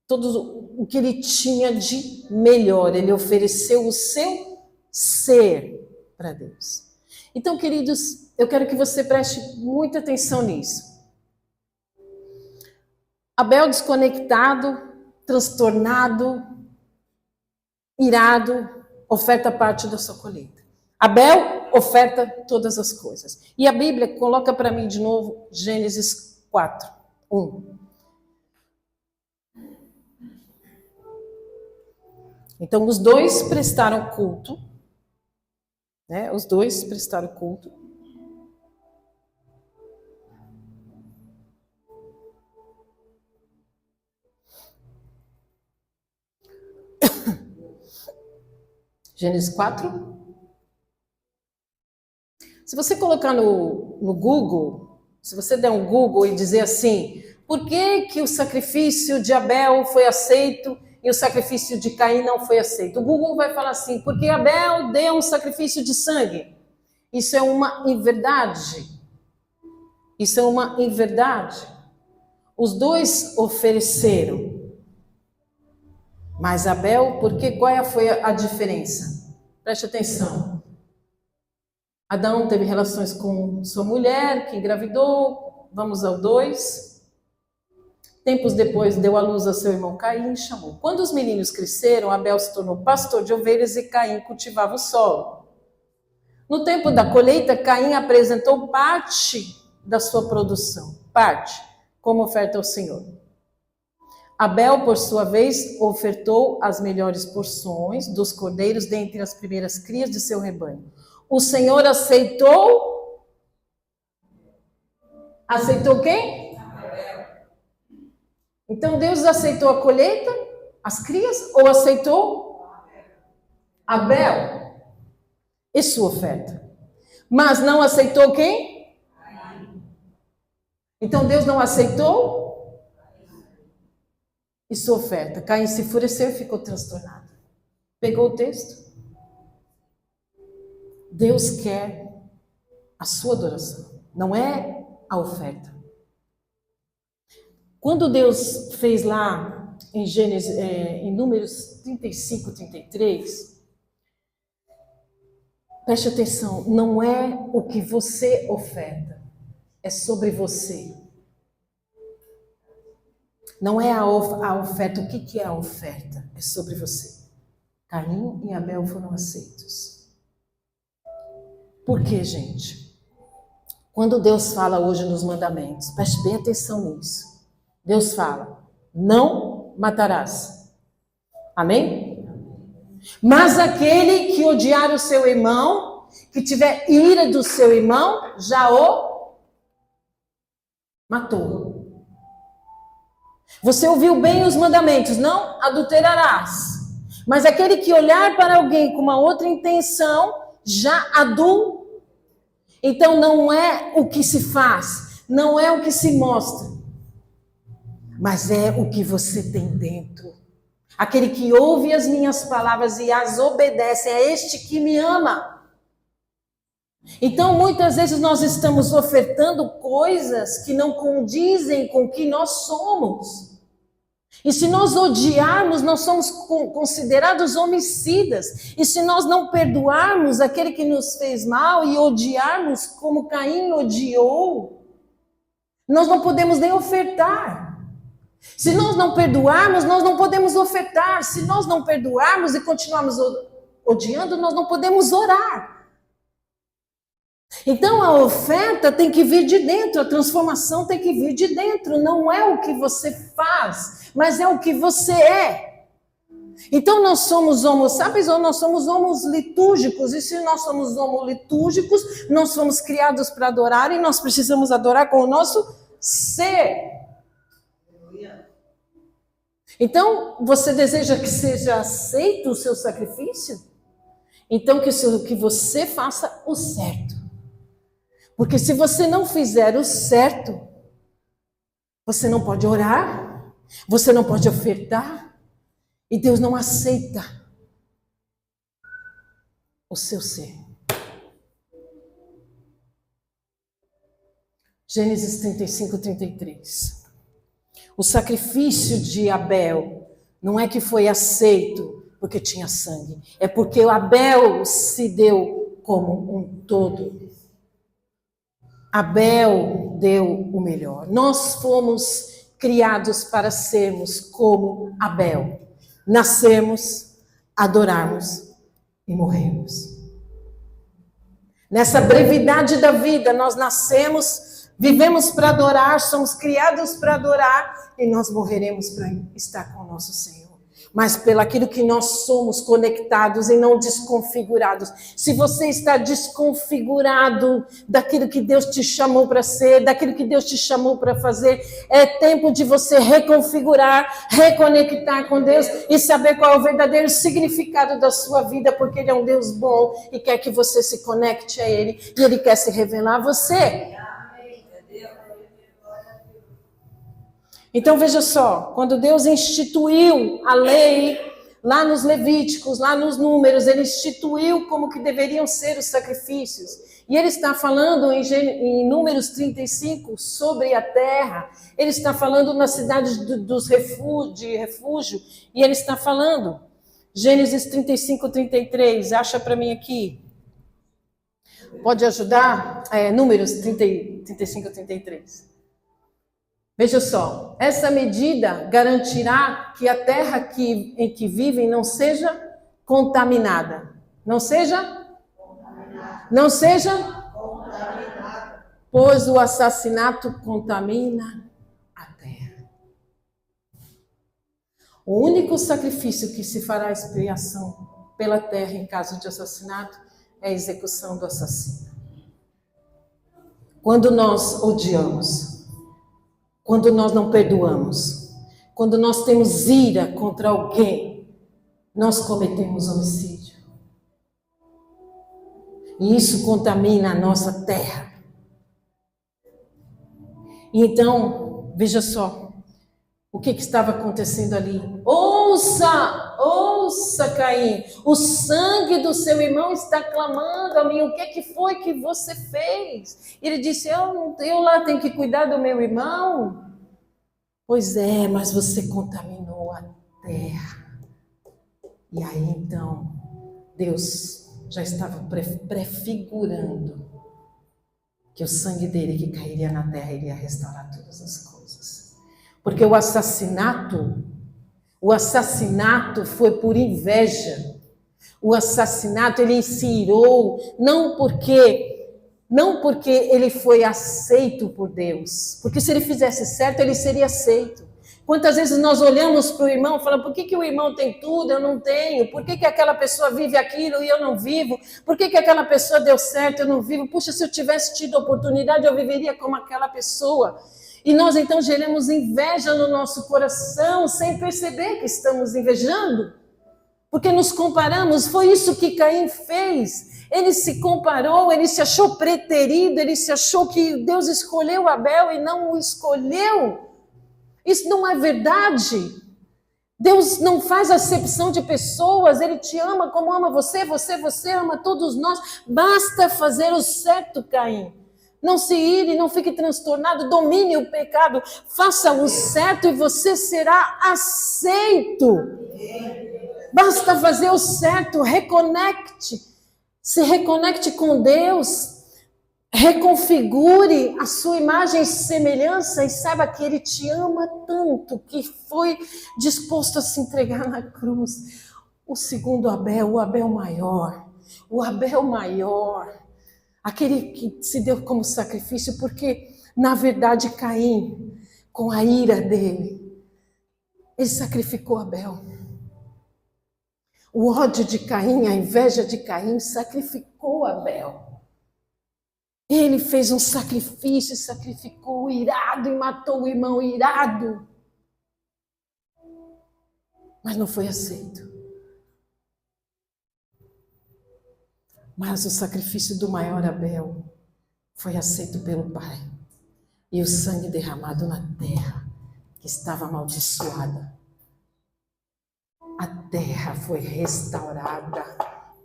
Speaker 1: todo o que ele tinha de melhor, ele ofereceu o seu ser para Deus. Então, queridos, eu quero que você preste muita atenção nisso. Abel desconectado, transtornado, irado, oferta parte da sua colheita. Abel oferta todas as coisas. E a Bíblia coloca para mim de novo Gênesis 4, 1. Então os dois prestaram culto, né? Os dois prestaram culto. Gênesis 4. Se você colocar no Google, se você der um Google e dizer assim, por que o sacrifício de Abel foi aceito e o sacrifício de Caim não foi aceito? O Google vai falar assim, porque Abel deu um sacrifício de sangue. Isso é uma inverdade. Isso é uma inverdade. Os dois ofereceram. Mas Abel, qual foi a diferença? Preste atenção. Adão teve relações com sua mulher, que engravidou. Vamos ao 2. Tempos depois, deu à luz a seu irmão Caim e chamou. Quando os meninos cresceram, Abel se tornou pastor de ovelhas e Caim cultivava o solo. No tempo da colheita, Caim apresentou parte da sua produção. parte, como oferta ao Senhor. Abel, por sua vez, ofertou as melhores porções dos cordeiros dentre as primeiras crias de seu rebanho. O Senhor aceitou... Aceitou quem? Então Deus aceitou a colheita, as crias, ou aceitou Abel e sua oferta? Mas não aceitou quem? Então Deus não aceitou e sua oferta. Caim se enfureceu e ficou transtornado. Pegou o texto? Deus quer a sua adoração, não é a oferta. Quando Deus fez lá em Gênesis, em Números 35, 33, preste atenção, não é o que você oferta, é sobre você. Não é a oferta, o que é a oferta? É sobre você. Caim e Abel foram aceitos. Por quê, gente? Quando Deus fala hoje nos mandamentos, preste bem atenção nisso. Deus fala, não matarás. Amém? Mas aquele que odiar o seu irmão, que tiver ira do seu irmão, já o matou. Você ouviu bem os mandamentos, não adulterarás. Mas aquele que olhar para alguém com uma outra intenção, já adulterou. Então não é o que se faz, não é o que se mostra, mas é o que você tem dentro. Aquele que ouve as minhas palavras e as obedece, é este que me ama. Então muitas vezes nós estamos ofertando coisas que não condizem com o que nós somos. E se nós odiarmos, nós somos considerados homicidas. E se nós não perdoarmos aquele que nos fez mal e odiarmos como Caim odiou, nós não podemos nem ofertar. Se nós não perdoarmos, nós não podemos ofertar. Se nós não perdoarmos e continuarmos odiando, nós não podemos orar. Então a oferta tem que vir de dentro, a transformação tem que vir de dentro. Não é o que você faz, mas é o que você é. Então nós somos homo sapiens ou nós somos homos litúrgicos. E se nós somos homo litúrgicos, nós fomos criados para adorar e nós precisamos adorar com o nosso ser. Então, você deseja que seja aceito o seu sacrifício? Então que você faça o certo. Porque se você não fizer o certo, você não pode orar, você não pode ofertar, e Deus não aceita o seu ser. Gênesis 35, 33. O sacrifício de Abel não é que foi aceito porque tinha sangue, é porque Abel se deu como um todo. Abel deu o melhor. Nós fomos criados para sermos como Abel. Nascermos, adorarmos e morrermos. Nessa brevidade da vida, nós nascemos, vivemos para adorar, somos criados para adorar e nós morreremos para estar com o nosso Senhor. Mas pelaquilo que nós somos conectados e não desconfigurados. Se você está desconfigurado daquilo que Deus te chamou para ser, daquilo que Deus te chamou para fazer, é tempo de você reconfigurar, reconectar com Deus e saber qual é o verdadeiro significado da sua vida, porque Ele é um Deus bom e quer que você se conecte a Ele e Ele quer se revelar a você. Então veja só, quando Deus instituiu a lei, lá nos Levíticos, lá nos Números, Ele instituiu como que deveriam ser os sacrifícios. E Ele está falando em Números 35 sobre a terra, Ele está falando na cidade de refúgio, e Ele está falando, Gênesis 35, 33, acha para mim aqui. Pode ajudar? Números 35, 33. Veja só, essa medida garantirá que a terra em que vivem não seja contaminada. Não seja? Contaminada. Não seja? Contaminada. pois o assassinato contamina a terra. O único sacrifício que se fará expiação pela terra em caso de assassinato é a execução do assassino. Quando nós odiamos, quando nós não perdoamos, quando nós temos ira contra alguém, nós cometemos homicídio. E isso contamina a nossa terra. E então, veja só, o que estava acontecendo ali. Ouça, Caim, o sangue do seu irmão está clamando a mim. O que foi que você fez? Ele disse, eu lá tenho que cuidar do meu irmão. Pois é, mas você contaminou a terra. E aí então, Deus já estava prefigurando que o sangue dele que cairia na terra iria restaurar todas as coisas. Porque o assassinato foi por inveja. O assassinato, ele se irou, não porque ele foi aceito por Deus. Porque se ele fizesse certo, ele seria aceito. Quantas vezes nós olhamos para o irmão e falamos, por que o irmão tem tudo, eu não tenho? Por que aquela pessoa vive aquilo e eu não vivo? Por que aquela pessoa deu certo e eu não vivo? Puxa, se eu tivesse tido oportunidade, eu viveria como aquela pessoa. E nós então geramos inveja no nosso coração, sem perceber que estamos invejando. Porque nos comparamos, foi isso que Caim fez. Ele se comparou, ele se achou preterido, ele se achou que Deus escolheu Abel e não o escolheu. Isso não é verdade. Deus não faz acepção de pessoas, Ele te ama como ama você ama todos nós. Basta fazer o certo, Caim. Não se ire, não fique transtornado, domine o pecado, faça o certo e você será aceito. Basta fazer o certo, se reconecte com Deus. Reconfigure a sua imagem e semelhança e saiba que Ele te ama tanto que foi disposto a se entregar na cruz. O segundo Abel, o Abel maior, aquele que se deu como sacrifício, porque na verdade Caim, com a ira dele, ele sacrificou Abel. O ódio de Caim, a inveja de Caim sacrificou Abel. Ele fez um sacrifício, sacrificou o irado e matou o irmão irado. Mas não foi aceito. Mas o sacrifício do maior Abel foi aceito pelo Pai. E o sangue derramado na terra, que estava amaldiçoada. A terra foi restaurada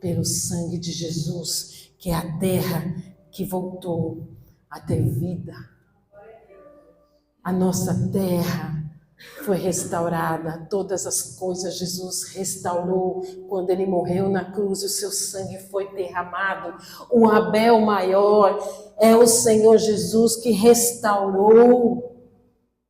Speaker 1: pelo sangue de Jesus, que é a terra que voltou a ter vida. A nossa terra foi restaurada, todas as coisas Jesus restaurou quando Ele morreu na cruz, o seu sangue foi derramado. O Abel maior é o Senhor Jesus que restaurou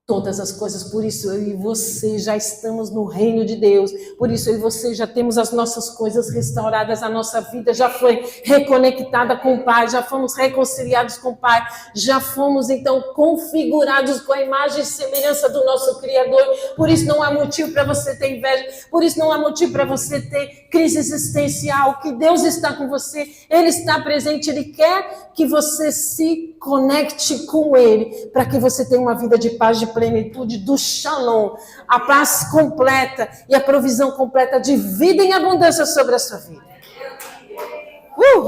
Speaker 1: todas as coisas. Por isso eu e você já estamos no reino de Deus, por isso eu e você já temos as nossas coisas restauradas, a nossa vida já foi reconectada com o Pai, já fomos reconciliados com o Pai, já fomos então configurados com a imagem e semelhança do nosso Criador. Por isso não há motivo para você ter inveja, por isso não há motivo para você ter crise existencial, que Deus está com você, Ele está presente, Ele quer que você se conecte com Ele, para que você tenha uma vida de paz, de plenitude, do shalom, a paz completa e a provisão completa de vida em abundância sobre a sua vida.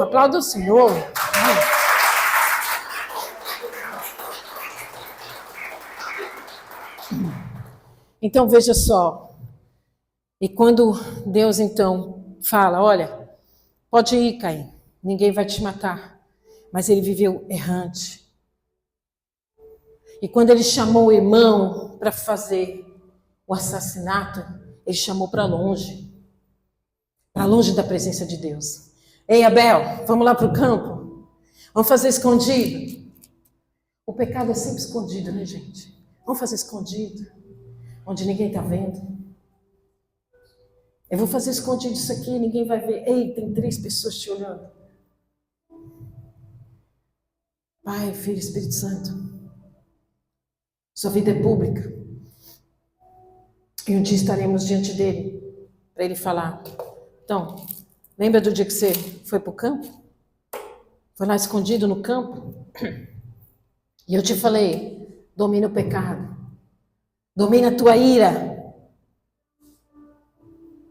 Speaker 1: Aplauda o Senhor. Então veja só, e quando Deus então fala, olha, pode ir, Caim, ninguém vai te matar, mas ele viveu errante. E quando ele chamou o irmão para fazer o assassinato, ele chamou para longe da presença de Deus. Ei, Abel, vamos lá para o campo? Vamos fazer escondido? O pecado é sempre escondido, né, gente? Vamos fazer escondido, onde ninguém está vendo. Eu vou fazer escondido isso aqui, ninguém vai ver. Ei, tem 3 pessoas te olhando. Pai, Filho e Espírito Santo, sua vida é pública. E um dia estaremos diante dele, para ele falar. Então, lembra do dia que você foi para o campo? Foi lá escondido no campo? E eu te falei, domina o pecado. Domina a tua ira.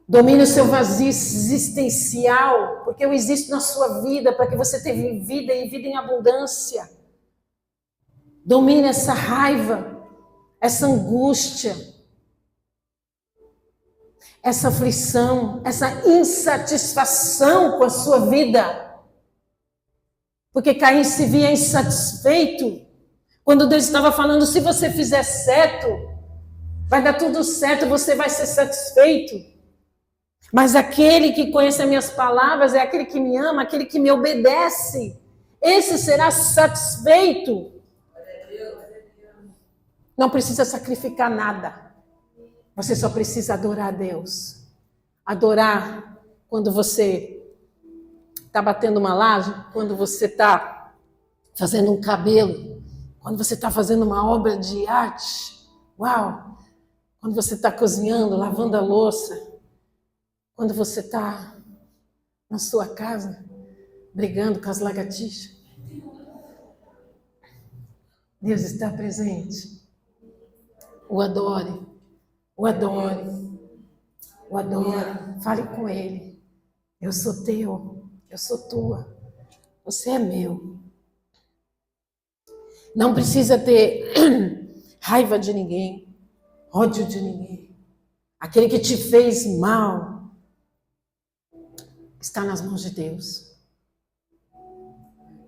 Speaker 1: Domina o seu vazio existencial, porque eu existo na sua vida para que você tenha vida e vida em abundância. Domina essa raiva, essa angústia, essa aflição, essa insatisfação com a sua vida. Porque Caim se via insatisfeito quando Deus estava falando, se você fizer certo, vai dar tudo certo, você vai ser satisfeito. Mas aquele que conhece as minhas palavras é aquele que me ama, aquele que me obedece. Esse será satisfeito. Não precisa sacrificar nada. Você só precisa adorar a Deus. Adorar quando você está batendo uma laje, quando você está fazendo um cabelo, quando você está fazendo uma obra de arte. Uau! Quando você está cozinhando, lavando a louça. Quando você está na sua casa, brigando com as lagartixas. Deus está presente. O adore. O adore. O adore. Fale com Ele. Eu sou teu. Eu sou tua. Você é meu. Não precisa ter raiva de ninguém. Ódio de ninguém. Aquele que te fez mal está nas mãos de Deus.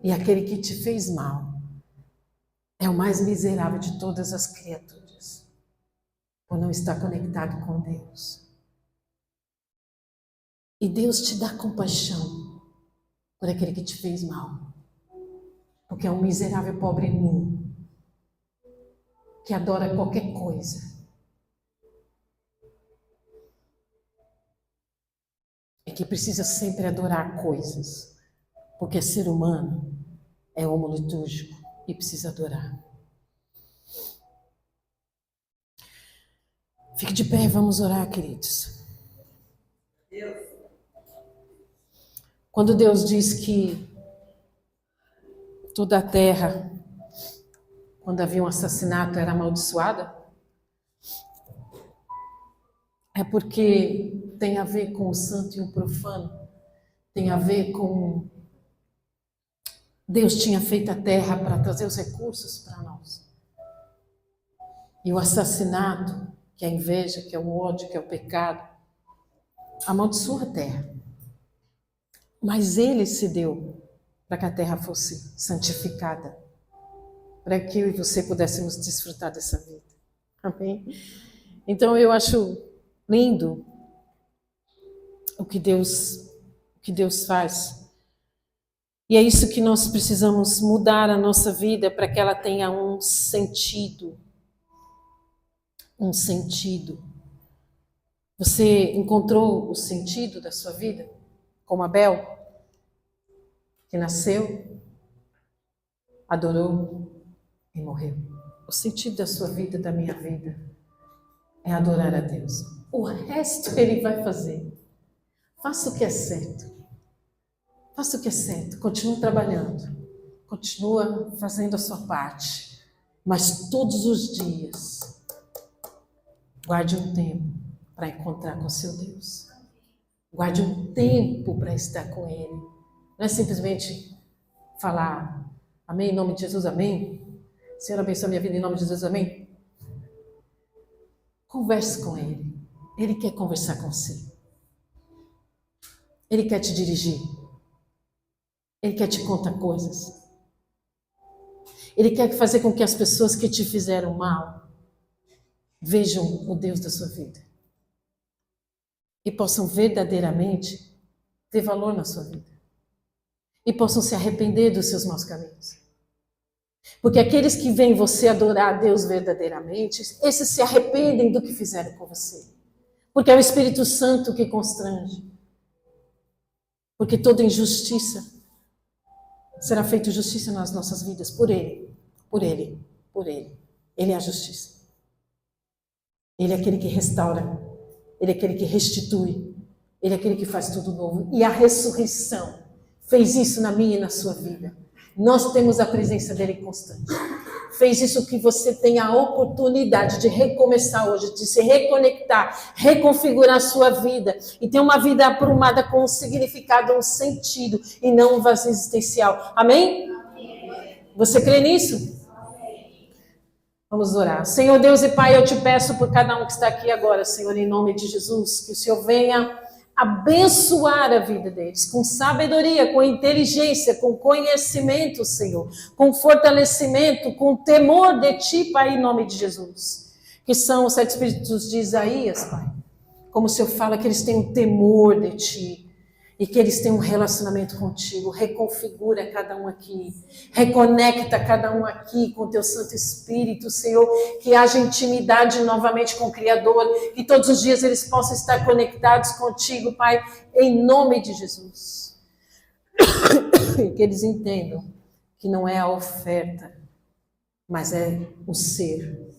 Speaker 1: E aquele que te fez mal é o mais miserável de todas as criaturas, por não estar conectado com Deus. E Deus te dá compaixão por aquele que te fez mal, porque é um miserável pobre nu que adora qualquer coisa. E que precisa sempre adorar coisas, porque ser humano é homolitúrgico e precisa adorar. Fique de pé e vamos orar, queridos. Quando Deus diz que toda a terra, quando havia um assassinato, era amaldiçoada, é porque tem a ver com o santo e o profano, tem a ver com Deus tinha feito a terra para trazer os recursos para nós. E o assassinato, que é a inveja, que é o ódio, que é o pecado, amaldiçoa a terra. Mas Ele se deu para que a terra fosse santificada, para que eu e você pudéssemos desfrutar dessa vida. Amém? Então eu acho lindo o que Deus faz. E é isso que nós precisamos mudar a nossa vida para que ela tenha um sentido. Um sentido. Você encontrou o sentido da sua vida? Como Abel, que nasceu, adorou e morreu. O sentido da sua vida, da minha vida, é adorar a Deus. O resto Ele vai fazer. Faça o que é certo. Faça o que é certo. Continue trabalhando. Continua fazendo a sua parte. Mas todos os dias, guarde um tempo para encontrar com seu Deus. Guarde um tempo para estar com Ele. Não é simplesmente falar amém, em nome de Jesus, amém. Senhor, abençoe a minha vida em nome de Jesus, amém. Converse com Ele. Ele quer conversar com você. Ele quer te dirigir. Ele quer te contar coisas. Ele quer fazer com que as pessoas que te fizeram mal vejam o Deus da sua vida. E possam verdadeiramente ter valor na sua vida. E possam se arrepender dos seus maus caminhos. Porque aqueles que veem você adorar a Deus verdadeiramente, esses se arrependem do que fizeram com você. Porque é o Espírito Santo que constrange. Porque toda injustiça será feita justiça nas nossas vidas por Ele, por Ele, por Ele. Ele é a justiça. Ele é aquele que restaura, Ele é aquele que restitui, Ele é aquele que faz tudo novo. E a ressurreição fez isso na minha e na sua vida. Nós temos a presença dele constante. Fez isso que você tem a oportunidade de recomeçar hoje, de se reconectar, reconfigurar a sua vida e ter uma vida aprumada com um significado, um sentido e não um vazio existencial. Amém? Você crê nisso? Vamos orar. Senhor Deus e Pai, eu te peço por cada um que está aqui agora, Senhor, em nome de Jesus, que o Senhor venha abençoar a vida deles, com sabedoria, com inteligência, com conhecimento, Senhor, com fortalecimento, com temor de Ti, Pai, em nome de Jesus. Que são os 7 espíritos de Isaías, Pai. Como o Senhor fala, que eles têm um temor de Ti. E que eles tenham um relacionamento contigo. Reconfigura cada um aqui. Reconecta cada um aqui com o teu Santo Espírito, Senhor. Que haja intimidade novamente com o Criador. Que todos os dias eles possam estar conectados contigo, Pai. Em nome de Jesus. Que eles entendam que não é a oferta, mas é o ser.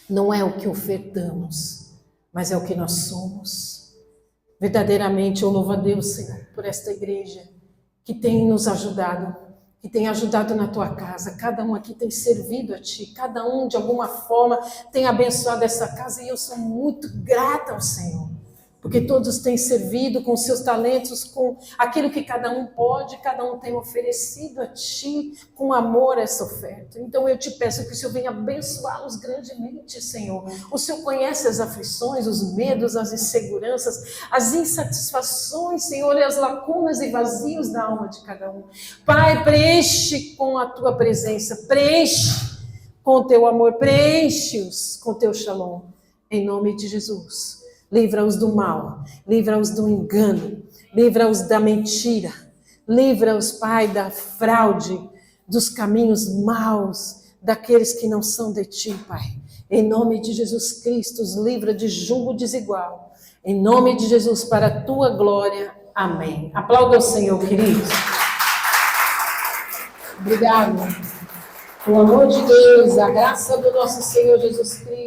Speaker 1: Não é o que ofertamos, mas é o que nós somos. Verdadeiramente, eu louvo a Deus, Senhor, por esta igreja que tem nos ajudado, que tem ajudado na tua casa. Cada um aqui tem servido a Ti, cada um de alguma forma tem abençoado essa casa e eu sou muito grata ao Senhor, porque todos têm servido com seus talentos, com aquilo que cada um pode, cada um tem oferecido a Ti com amor essa oferta. Então eu te peço que o Senhor venha abençoá-los grandemente, Senhor. O Senhor conhece as aflições, os medos, as inseguranças, as insatisfações, Senhor, e as lacunas e vazios da alma de cada um. Pai, preenche com a Tua presença, preenche com o Teu amor, preenche-os com o Teu shalom, em nome de Jesus. Livra-os do mal, livra-os do engano, livra-os da mentira, livra-os, Pai, da fraude, dos caminhos maus, daqueles que não são de Ti, Pai. Em nome de Jesus Cristo, os livra de julgo desigual. Em nome de Jesus, para a Tua glória. Amém. Aplauda o Senhor, queridos. Obrigado. O amor de Deus, a graça do nosso Senhor Jesus Cristo.